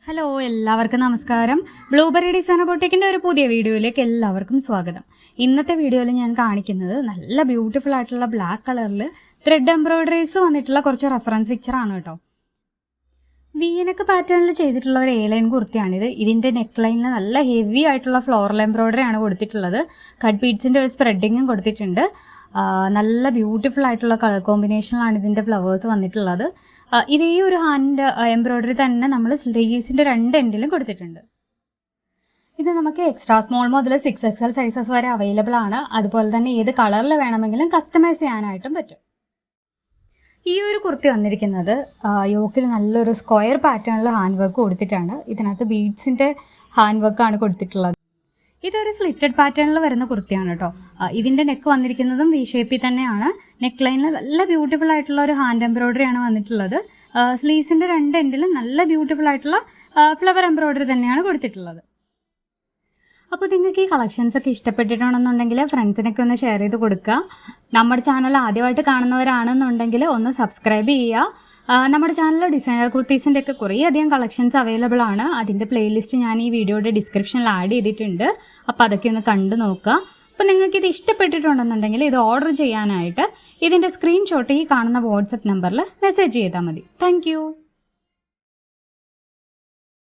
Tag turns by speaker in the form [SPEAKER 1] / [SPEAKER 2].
[SPEAKER 1] Hello, എല്ലാവർക്കും നമസ്കാരം. Blueberry designer ബൊട്ടിക്കിൻ്റെ ഒരു പുതിയ വീഡിയോയിലേക്ക് എല്ലാവർക്കും സ്വാഗതം. ഇന്നത്തെ വീഡിയോയിൽ ഞാൻ കാണിക്കുന്നത് നല്ല ബ്യൂട്ടിഫുൾ ആയിട്ടുള്ള ബ്ലാക്ക് കളറിൽ ത്രെഡ് എംബ്രോയിഡറീസ് വന്നിട്ടുള്ള കുറച്ച് റെഫറൻസ് പിക്ചറാണ് കേട്ടോ. വീനക്ക് പാറ്റേണിൽ ചെയ്തിട്ടുള്ള ഒരു ലൈൻ കുർത്തിയാണിത്. ഇതിൻ്റെ നെക്ക് ലൈനിൽ നല്ല ഹെവി ആയിട്ടുള്ള ഫ്ലോറൽ എംബ്രോയിഡറി ആണ് കൊടുത്തിട്ടുള്ളത്. കട്ട് ബീഡ്സിൻ്റെ ഒരു സ്പ്രെഡിങ്ങും കൊടുത്തിട്ടുണ്ട്. നല്ല ബ്യൂട്ടിഫുൾ ആയിട്ടുള്ള കളർ കോമ്പിനേഷനിലാണ് ഇതിൻ്റെ ഫ്ലവേഴ്സ് വന്നിട്ടുള്ളത്. ഇതേ ഒരു ഹാൻഡ് എംബ്രോയിഡറി തന്നെ നമ്മൾ സ്ലീവ്സിൻ്റെ രണ്ട് എൻഡിലും കൊടുത്തിട്ടുണ്ട്. ഇത് നമുക്ക് എക്സ്ട്രാ സ്മോൾ മുതൽ 6XL സൈസസ് വരെ അവൈലബിൾ ആണ്. അതുപോലെ തന്നെ ഏത് കളറിൽ വേണമെങ്കിലും കസ്റ്റമൈസ് ചെയ്യാനായിട്ടും പറ്റും. ഈ ഒരു കുർത്തി വന്നിരിക്കുന്നത് യോക്കിൽ നല്ലൊരു സ്ക്വയർ പാറ്റേണിൽ ഹാൻഡ് വർക്ക് കൊടുത്തിട്ടാണ്. ഇതിനകത്ത് ബീഡ്സിൻ്റെ ഹാൻഡ് വർക്കാണ് കൊടുത്തിട്ടുള്ളത്. ഇതൊരു സ്ലിറ്റഡ് പാറ്റേണിൽ വരുന്ന കുർത്തിയാണ് കേട്ടോ. ഇതിൻ്റെ നെക്ക് വന്നിരിക്കുന്നതും വി ഷേപ്പിൽ തന്നെയാണ്. നെക്ക് ലൈനിൽ നല്ല ബ്യൂട്ടിഫുൾ ആയിട്ടുള്ള ഒരു ഹാൻഡ് എംബ്രോയിഡറി ആണ് വന്നിട്ടുള്ളത്. സ്ലീവ്സിൻ്റെ രണ്ട് എൻഡിലും നല്ല ബ്യൂട്ടിഫുൾ ആയിട്ടുള്ള ഫ്ലവർ എംബ്രോയിഡറി തന്നെയാണ് കൊടുത്തിട്ടുള്ളത്. അപ്പോൾ നിങ്ങൾക്ക് ഈ കളക്ഷൻസ് ഒക്കെ ഇഷ്ടപ്പെട്ടിട്ടുണ്ടെന്നുണ്ടെങ്കിൽ ഫ്രണ്ട്സിനൊക്കെ ഒന്ന് ഷെയർ ചെയ്ത് കൊടുക്കുക. നമ്മുടെ ചാനൽ ആദ്യമായിട്ട് കാണുന്നവരാണെന്നുണ്ടെങ്കിൽ ഒന്ന് സബ്സ്ക്രൈബ് ചെയ്യുക. നമ്മുടെ ചാനലിൽ ഡിസൈനർ കുർത്തീസിൻ്റെ ഒക്കെ കുറേയധികം കളക്ഷൻസ് അവൈലബിൾ ആണ്. അതിൻ്റെ പ്ലേലിസ്റ്റ് ഞാൻ ഈ വീഡിയോയുടെ ഡിസ്ക്രിപ്ഷനിൽ ആഡ് ചെയ്തിട്ടുണ്ട്. അപ്പോൾ അതൊക്കെ ഒന്ന് കണ്ടു നോക്കുക. അപ്പോൾ നിങ്ങൾക്ക് ഇത് ഇഷ്ടപ്പെട്ടിട്ടുണ്ടെന്നുണ്ടെങ്കിൽ ഇത് ഓർഡർ ചെയ്യാനായിട്ട് ഇതിൻ്റെ സ്ക്രീൻഷോട്ട് ഈ കാണുന്ന വാട്സപ്പ് നമ്പറിൽ മെസ്സേജ് ചെയ്താൽ മതി. താങ്ക്